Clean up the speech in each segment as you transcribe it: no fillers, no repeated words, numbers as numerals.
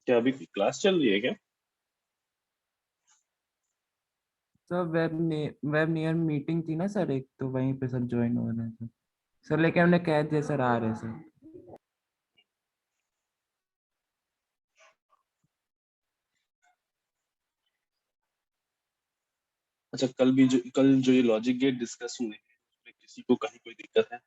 क्या अभी क्लास चल रही है क्या? सर वेब नियर मीटिंग थी ना सर, एक तो वहीं पे सब ज्वाइन हो रहे थे सर, लेकिन हमने कह दिया सर आ रहे हैं सर। अच्छा, कल जो ये लॉजिक गेट डिस्कस हुए हैं, उसमें किसी को कहीं कोई दिक्कत है?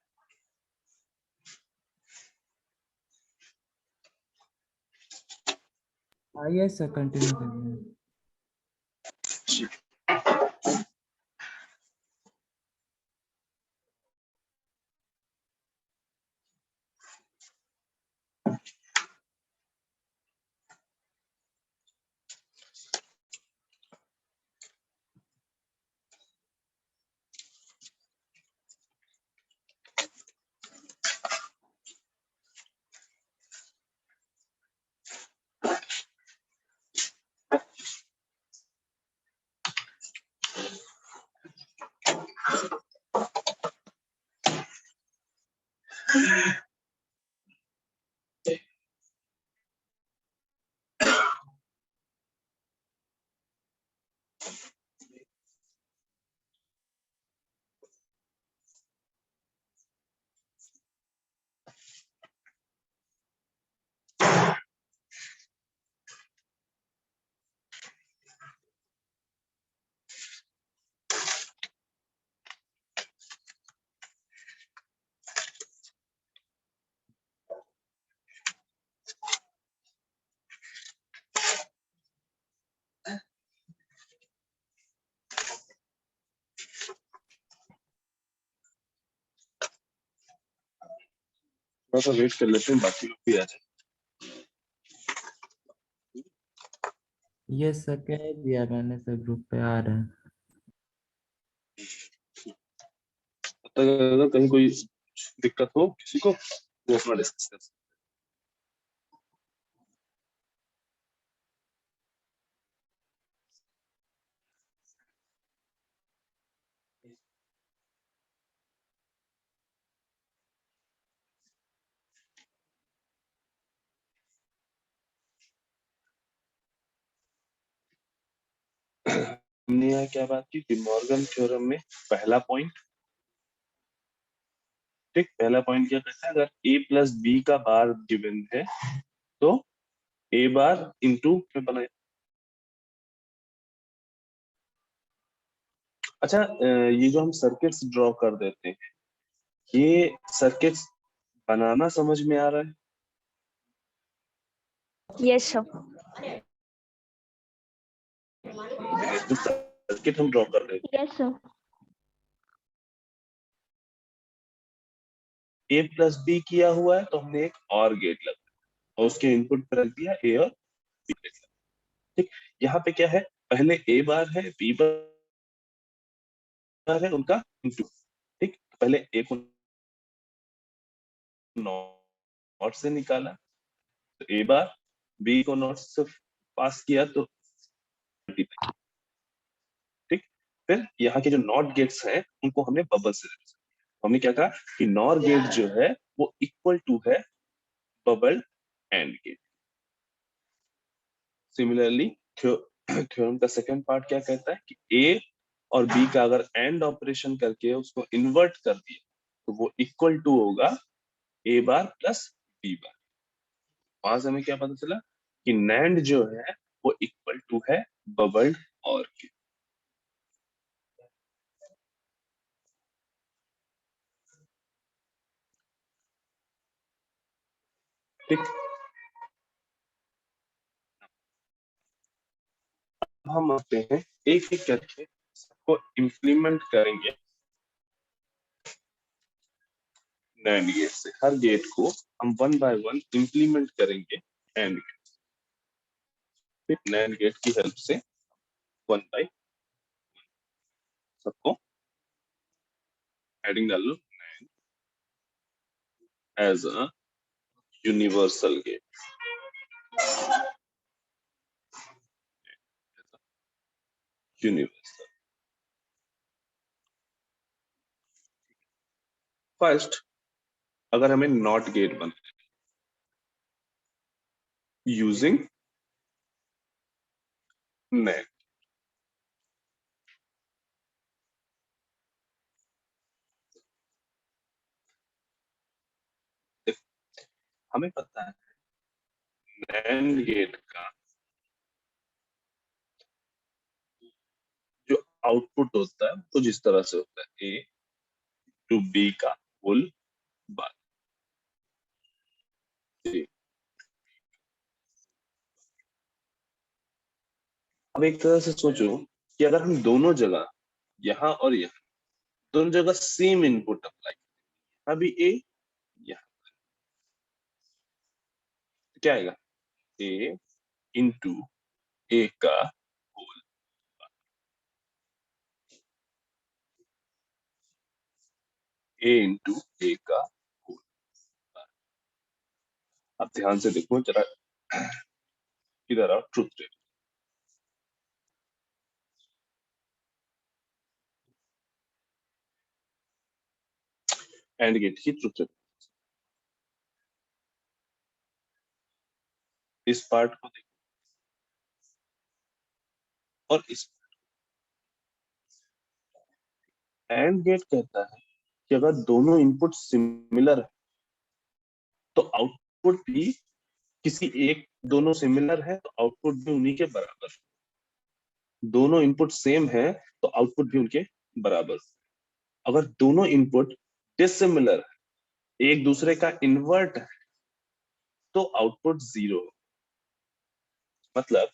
आइए सर कंटिन्यू करिए। जी। थोड़ा सा वेट कर लेते हैं, बाकी लोग भी आ जाए। ये सर कह दिया मैंने सर, ग्रुप पे आ रहे हैं। तब तक अगर कहीं कोई दिक्कत हो किसी को, वो अपना डिस्कस कर सकते हैं। हमने यहाँ क्या बात की, डिमॉर्गन थ्योरम में पहला पॉइंट, ठीक, पहला पॉइंट क्या कहता है, अगर a प्लस बी का बार गिवन है तो a बार इंटू में बनाए। अच्छा, ये जो हम सर्किट्स ड्रॉ कर देते हैं, ये सर्किट्स बनाना समझ में आ रहा है? Yes sir. जो सर्किट हम ड्रॉ कर रहे हैं, yes sir. a plus B किया हुआ है तो हमने एक और गेट लगा और उसके इनपुट पर रख दिया a और b गेट लगा। ठीक, यहाँ पे क्या है, पहले a बार है, b बार है, उनका इंटू। ठीक, पहले a को नॉट से निकाला तो a बार, b को नॉट से पास किया तो multiply। ठीक, फिर यहाँ के जो नॉट गेट्स हैं उनको हमने बबल से represent किया। हमने क्या कहा कि नॉर गेट जो है वो इक्वल टू है bubble and gate. Similarly theorem का सेकंड पार्ट क्या कहता है कि ए और बी का अगर एंड ऑपरेशन करके उसको इन्वर्ट कर दिया तो वो इक्वल टू होगा ए बार प्लस बी बार। वहां से हमें क्या पता चला कि नैंड जो है वो इक्वल टू है बबल्ड और के। ठीक, हम आते हैं एक एक करके सबको इम्प्लीमेंट करेंगे नैंड गेट से। हर गेट को हम वन बाय वन इम्प्लीमेंट करेंगे एंड फिर नैंड गेट की हेल्प से वन बाय सबको एडिंग डाल लो as a universal gate. Universal first, अगर हमें नॉट गेट बना यूजिंग नैंड, हमें पता है नैंड गेट का जो आउटपुट होता है तो जिस तरह से होता है ए टू बी का होल बार। अब एक तरह से सोचो कि अगर हम दोनों जगह यहाँ और यहाँ दोनों जगह सेम इनपुट अप्लाई करें, अभी ए यहाँ तो क्या आएगा ए इंटू ए का होल, ए इंटू ए का होल। अब ध्यान से देखो जरा, इधर आओ ट्रुथ टेबल, एंड गेट की ट्रुथ टेबल। इस पार्ट को देखो और इस एंड गेट कहता है कि अगर दोनों इनपुट सिमिलर है तो आउटपुट भी किसी एक, दोनों सिमिलर है तो आउटपुट भी उन्हीं के बराबर, दोनों इनपुट सेम है तो आउटपुट भी उनके बराबर। अगर दोनों इनपुट डिसिमिलर है, एक दूसरे का इन्वर्ट है, तो आउटपुट जीरो। मतलब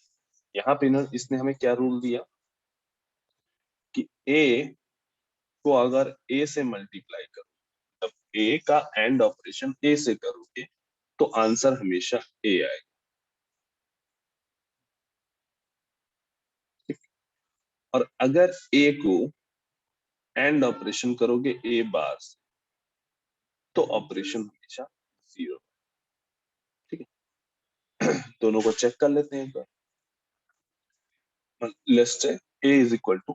यहाँ पे इसने हमें क्या रूल दिया कि ए को अगर ए से मल्टीप्लाई करो, तब ए का एंड ऑपरेशन ए से करोगे तो आंसर हमेशा ए आएगा। ठीक? और अगर ए को एंड ऑपरेशन करोगे ए बार से तो ऑपरेशन हमेशा जीरो। ठीक है, दोनों को चेक कर लेते हैं एक बार। Let's say A is equal to,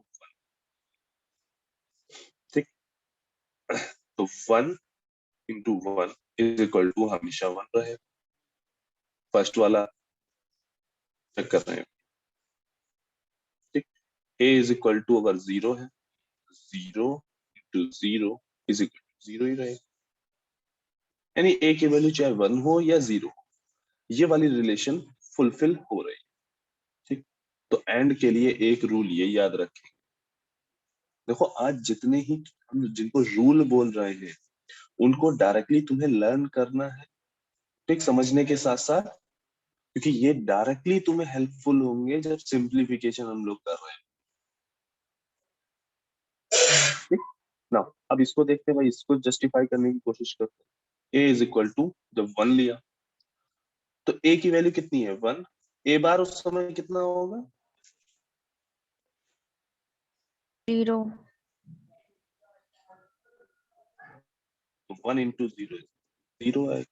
ठीक, तो one into one is equal to हमेशा वन रहे। फर्स्ट वाला चेक कर रहे हैं, ठीक, ए इज इक्वल टू अगर जीरो है, zero into zero is equal to zero ही रहेगा। यानी ए की वैल्यू चाहे वन हो या जीरो, ये वाली रिलेशन फुलफिल हो रही है। ठीक, तो एंड के लिए एक रूल ये याद रखें, देखो आज जितने ही हम जिनको रूल बोल रहे हैं उनको डायरेक्टली तुम्हें लर्न करना है, ठीक, समझने के साथ साथ, क्योंकि ये डायरेक्टली तुम्हें हेल्पफुल होंगे जब सिंप्लीफिकेशन हम लोग कर रहे हैं। ठीक ना, अब इसको देखते हैं भाई, इसको जस्टिफाई करने की कोशिश करते हैं। ए इज इक्वल टू, जब वन लिया तो ए की वैल्यू कितनी है वन, ए बार उस समय कितना होगा जीरो। तो वन इंटू जीरो जीरो है।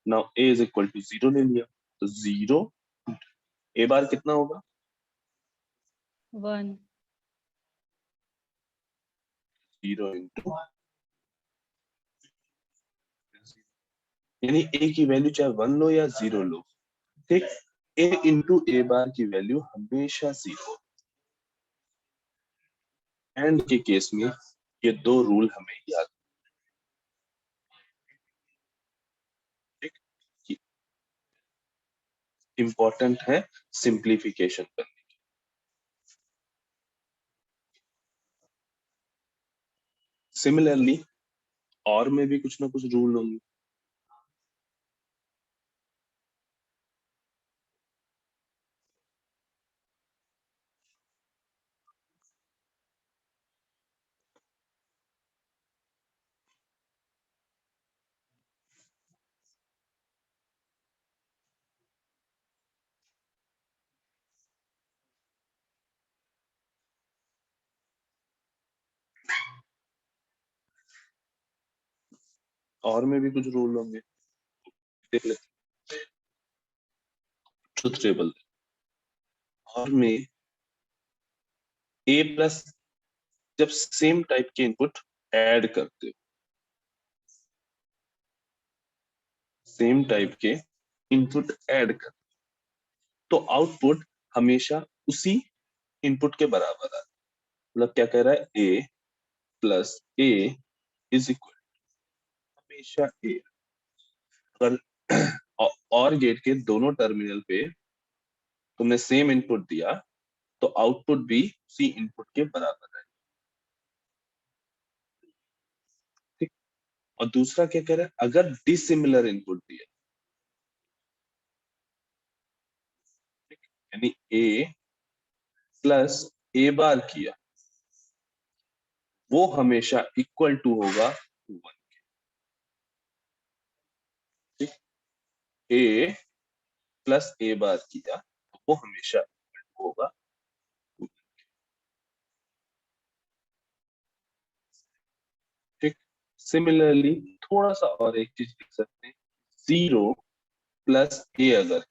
Now A is equal to zero ले लिया तो जीरो, ए बार कितना होगा वन। जीरो इंटू, यानी ए की वैल्यू चाहे वन लो या जीरो लो, ठीक, ए इंटू ए बार की वैल्यू हमेशा जीरो। एंड के केस में ये दो रूल हमें याद, ठीक, इंपॉर्टेंट है सिंप्लीफिकेशन करने। सिमिलरली और में भी कुछ ना कुछ रूल होंगे। और में भी कुछ रूल होंगे, देख लेते। ट्रुथ टेबल और में ए प्लस, जब सेम टाइप के इनपुट ऐड करते हो, सेम टाइप के इनपुट ऐड कर, तो आउटपुट हमेशा उसी इनपुट के बराबर आ, मतलब क्या कह रहा है, ए प्लस ए इज इक्वल, हमेशा ए। अगर और गेट के दोनों टर्मिनल पे तुमने सेम इनपुट दिया तो आउटपुट भी उसी इनपुट के बराबर है, ठीक। और दूसरा क्या कह रहा है, अगर डिसिमिलर इनपुट दिया, यानी ए प्लस ए बार किया, वो हमेशा इक्वल टू होगा 1, ठीक। ए प्लस ए बार किया तो वो हमेशा इक्वल टू होगा 2, ठीक। सिमिलरली थोड़ा सा और एक चीज लिख सकते हैं, 0 प्लस ए, अगर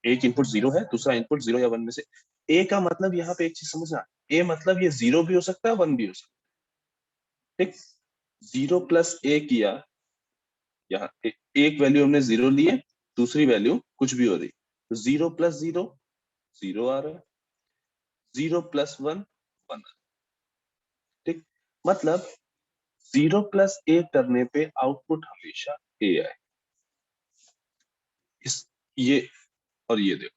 एक इनपुट 0 है, दूसरा इनपुट 0 या 1 में से, ए का मतलब यहाँ पे एक चीज समझना, ए मतलब ये 0 भी हो सकता है 1 भी हो सकता है, ठीक। 0 प्लस ए किया, यहाँ एक वैल्यू हमने 0 लिए, दूसरी वैल्यू कुछ भी हो रही, तो 0 प्लस 0 0 आ रहा है, 0 प्लस 1 1, ठीक। मतलब 0 प्लस ए करने पे आउटपुट हमेशा ए आए। इस ये और ये देखो,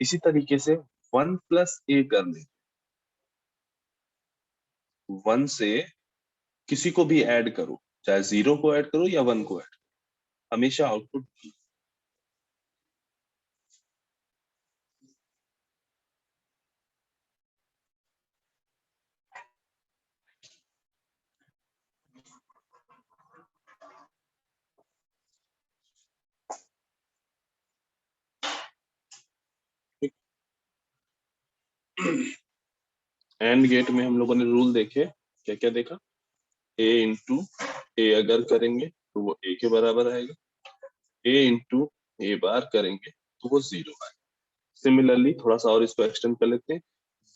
इसी तरीके से 1 प्लस ए करने, 1 से किसी को भी ऐड करो, चाहे 0 को ऐड करो या 1 को ऐड, हमेशा आउटपुट, एंड गेट में हम लोगों ने रूल देखे, क्या क्या देखा, ए इंटू ए अगर करेंगे तो वो ए के बराबर आएगा, ए इंटू ए बार करेंगे तो वो 0 आएगा। सिमिलरली थोड़ा सा और इसको एक्सटेंड कर लेते हैं,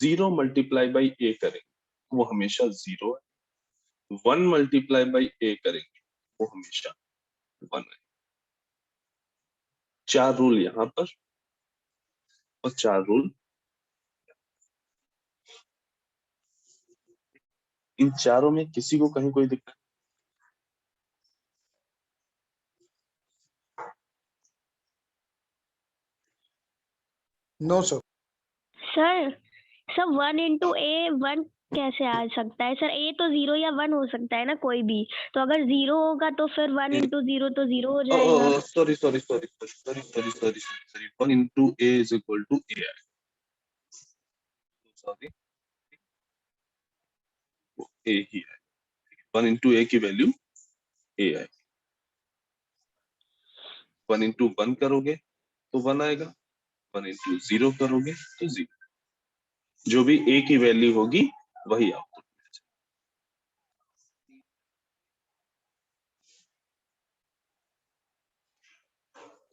0 मल्टीप्लाई बाई ए करेंगे तो वो हमेशा 0 है, 1 मल्टीप्लाई बाई ए करेंगे वो हमेशा 1 है। 4 रूल यहाँ पर और 4 रूल, इन चारों में किसी को कहीं कोई दिक्कत? No sir. Sir sir 1 into A 1 कैसे आ सकता है सर? ए तो 0 या 1 हो सकता है ना, कोई भी। तो अगर 0 होगा तो फिर 1 इंटू 0 तो 0 हो जाएगा। Sorry sorry sorry sorry sorry sorry sorry, 1 into A is equal to A है, सॉरी ए ही है, 1 इंटू ए की वैल्यू ए है, 1 इंटू 1 करोगे तो 1 आएगा, 1 इंटू 0 करोगे तो 0, जो भी ए की वैल्यू होगी वही आउटपुट।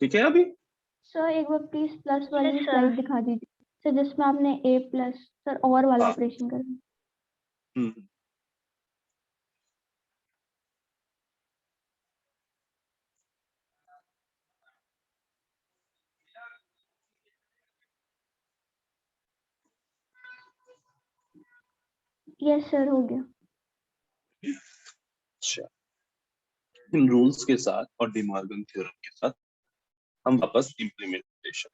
ठीक है अभी? सर एक बार प्लीज प्लस वाली Yes, sir. स्लाइड दिखा दीजिए सर, जिसमें आपने ए प्लस सर और वाला हाँ। ऑपरेशन करना। हम्म, यस सर, हो गया। अच्छा, इन रूल्स के साथ और डिमॉर्गन थ्योरम के साथ हम वापस इम्प्लीमेंटेशन,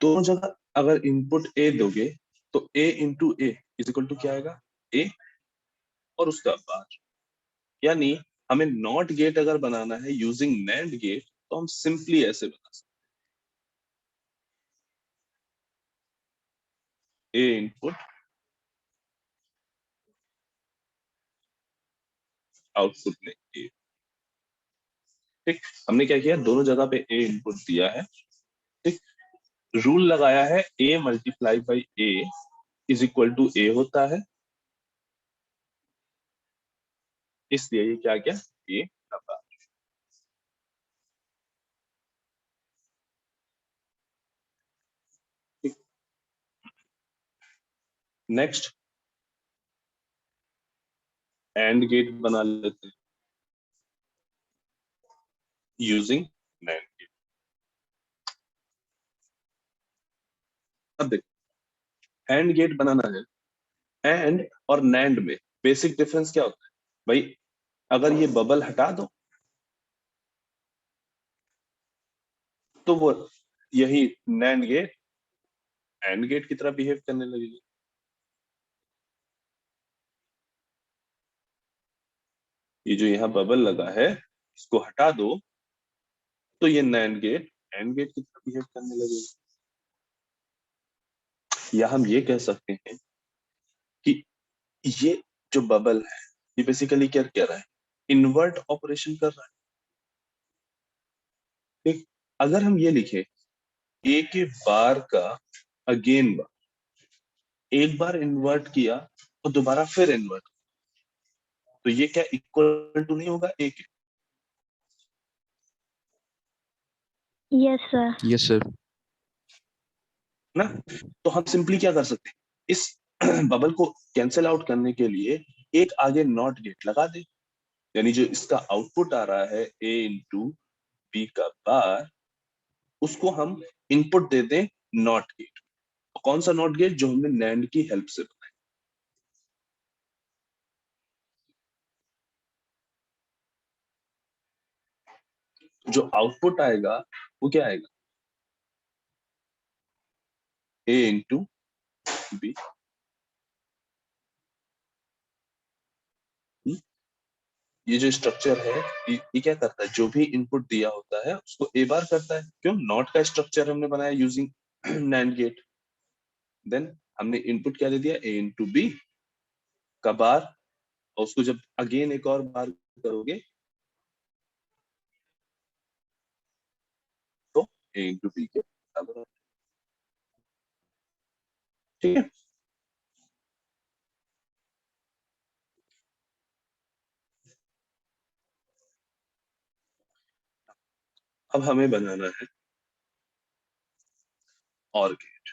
दोनों जगह अगर इनपुट ए दोगे तो A into A is equal to क्या आएगा, ए और उसका बार, यानी हमें नॉट गेट अगर बनाना है यूजिंग नैंड गेट तो हम सिंपली ऐसे बना सकते, ए इनपुट आउटपुट में ए, ठीक। हमने क्या किया, दोनों जगह पे ए इनपुट दिया है, ठीक। रूल लगाया है A multiply by A is equal to A होता है, इसलिए ये क्या गया, ए का बार। नेक्स्ट एंड गेट बना लेते हैं यूजिंग नैंड गेट। अब देखो एंड गेट बनाना है, एंड और नैंड में बेसिक डिफरेंस क्या होता है भाई, अगर ये बबल हटा दो तो वो यही नैंड गेट एंड गेट की तरह बिहेव करने लगेगी। ये जो यहाँ बबल लगा है इसको हटा दो तो ये नैंड गेट एंड गेट की तरह बिहेव करने लगेगी। या हम ये कह सकते हैं कि ये जो बबल है ये बेसिकली क्या कह रहा है, इन्वर्ट ऑपरेशन कर रहा है। ठीक, अगर हम ये लिखे ए के बार का अगेन बार, एक बार इन्वर्ट किया और दोबारा फिर इन्वर्ट, तो ये क्या इक्वल टू नहीं होगा ए के? Yes sir. Yes sir. ना, तो हम सिंपली क्या कर सकते हैं, इस बबल को कैंसिल आउट करने के लिए एक आगे नॉट गेट लगा दे, यानी जो इसका आउटपुट आ रहा है ए इंटू बी का बार, उसको हम इनपुट दे दें नॉट गेट। कौन सा नॉट गेट, जो हमने नैंड की हेल्प से बनाया। जो आउटपुट आएगा वो क्या आएगा, ए इंटू बी। ये जो स्ट्रक्चर है ये क्या करता है, जो भी इनपुट दिया होता है उसको ए बार करता है। क्यों, नॉट का स्ट्रक्चर हमने बनाया यूजिंग नैंड गेट। देन हमने इनपुट क्या दे दिया, ए इंटू बी का बार, और उसको जब अगेन एक और बार करोगे तो ए इंटू बी के बराबर। ठीक है, अब हमें बनाना है और गेट।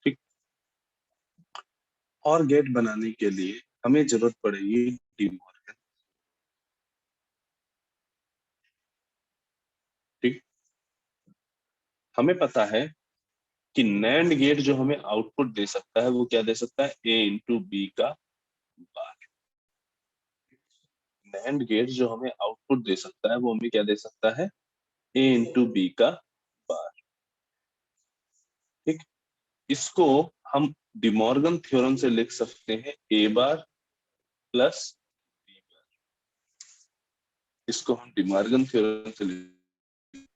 ठीक, और गेट बनाने के लिए हमें जरूरत पड़ेगी डीमॉर्गन। ठीक, हमें पता है कि नैंड गेट जो हमें आउटपुट दे सकता है वो क्या दे सकता है, ए इंटू बी का बार। नैंड गेट जो हमें आउटपुट दे सकता है वो हमें क्या दे सकता है, ए इंटू बी का बार। ठीक, इसको हम डिमॉर्गन थ्योरम से लिख सकते हैं ए बार प्लस बी बार। इसको हम डिमॉर्गन थ्योरम से लिख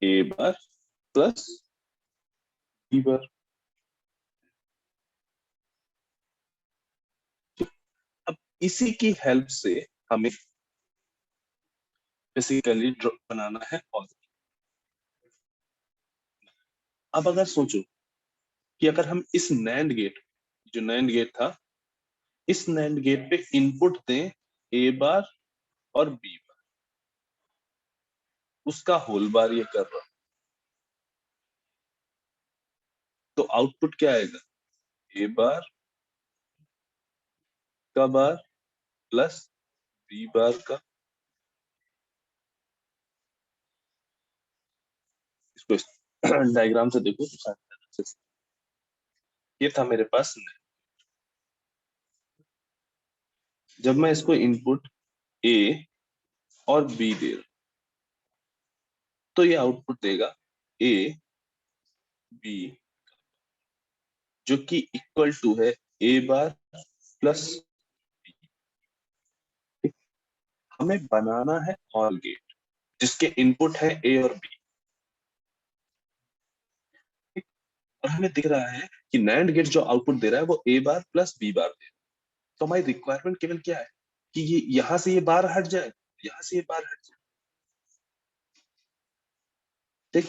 ए बार प्लस बी बार। अब इसी की हेल्प से हमें बेसिकली बनाना है और। अब अगर सोचो कि अगर हम इस नैंड गेट, जो नैंड गेट था, इस नैंड गेट पे इनपुट दें ए बार और बी बार, उसका होल बार ये कर रहा, तो आउटपुट क्या आएगा, ए बार का बार प्लस बी बार का। इसको डायग्राम से देखो तो शायद अच्छे से। ये था मेरे पास नैंड। जब मैं इसको इनपुट ए और बी दे रहा तो ये आउटपुट देगा ए बी, जो कि इक्वल टू है ए बार प्लस बी। हमें बनाना है ऑल गेट जिसके इनपुट है ए और बी। और हमें दिख रहा है कि नैंड गेट जो आउटपुट दे रहा है वो ए बार प्लस बी बार दे रहा है। तो हमारी रिक्वायरमेंट केवल क्या है कि ये यहां से ये बार हट जाए, यहां से ये बार हट जाए। ठीक।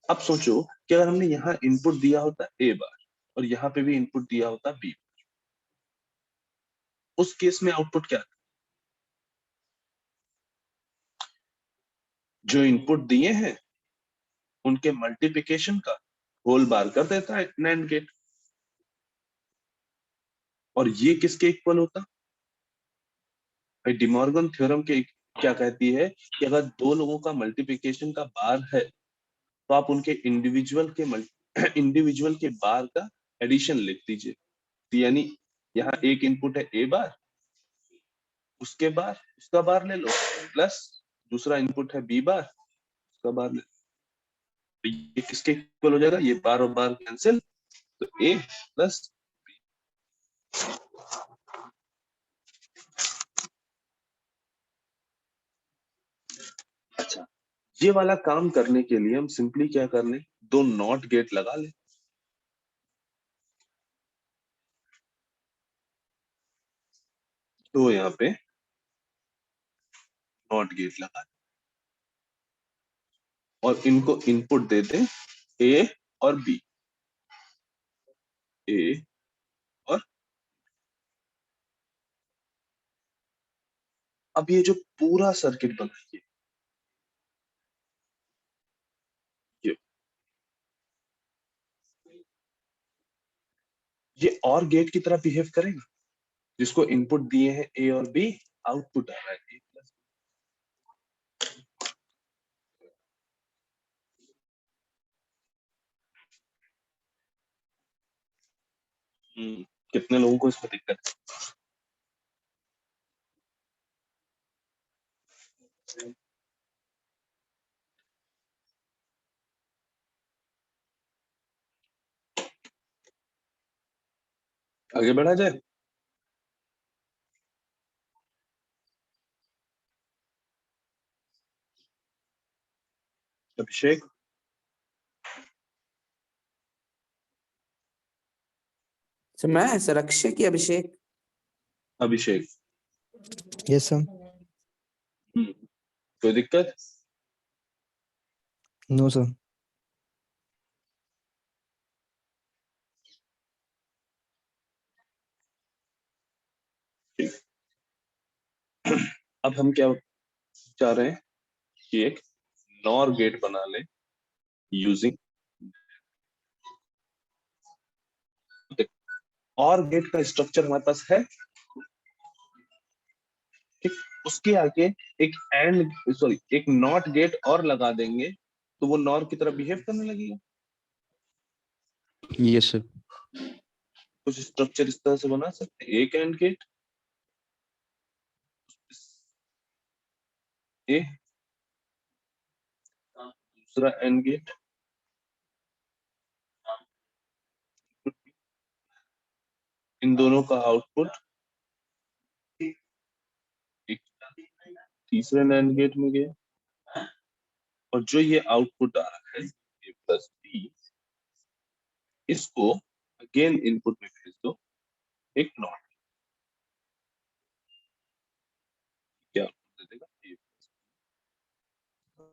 अब सोचो कि अगर हमने यहाँ इनपुट दिया होता ए बार और यहाँ पे भी इनपुट दिया होता बी, उस केस में आउटपुट क्या था? जो इनपुट दिए हैं उनके मल्टीप्लिकेशन का होल बार कर देता है नैंड गेट, और ये किसके इक्वल होता? भाई डिमॉर्गन थ्योरम के क्या कहती है कि अगर दो लोगों का मल्टीप्लिकेशन का बार है तो आप उनके इंडिविजुअल के बार का एडिशन लिख दीजिए। तो यानी यहाँ एक इनपुट है ए बार, उसके बार उसका बार ले लो, प्लस दूसरा इनपुट है बी बार, उसका बार ले लो। तो ये किसके इक्वल हो जाएगा? ये बार और बार कैंसिल, तो ए प्लस। अच्छा, ये वाला काम करने के लिए हम सिंपली क्या कर लें, दो नॉट गेट लगा लें। तो यहाँ पे नॉट गेट लगा दें और इनको इनपुट दे दें ए और बी, ए और। अब ये जो पूरा सर्किट बना है ये और गेट की तरह बिहेव करेगा, जिसको इनपुट दिए हैं ए और बी, आउटपुट आ रहा है ए प्लस। कितने लोगों को इसमें दिक्कत है? आगे बढ़ा जाए। अभिषेक, सर मैं सर अक्षय की अभिषेक। Abhishek, yes sir. कोई दिक्कत? No sir. अब हम क्या चाह रहे हैं कि एक नॉर गेट बना ले यूजिंग, और गेट का स्ट्रक्चर हमारे पास है, ठीक। उसके आगे एक एंड सॉरी एक नॉट गेट और लगा देंगे तो वो नॉर की तरह बिहेव करने लगेगा। Yes sir. कुछ स्ट्रक्चर इस तरह से बना सकते हैं, एक एंड गेट ए, दूसरा एंड गेट, इन दोनों का आउटपुट एक तीसरे नैंड गेट में गया, और जो ये आउटपुट आ रहा है ए प्लस बी, इसको अगेन इनपुट में भेज दो एक नॉट।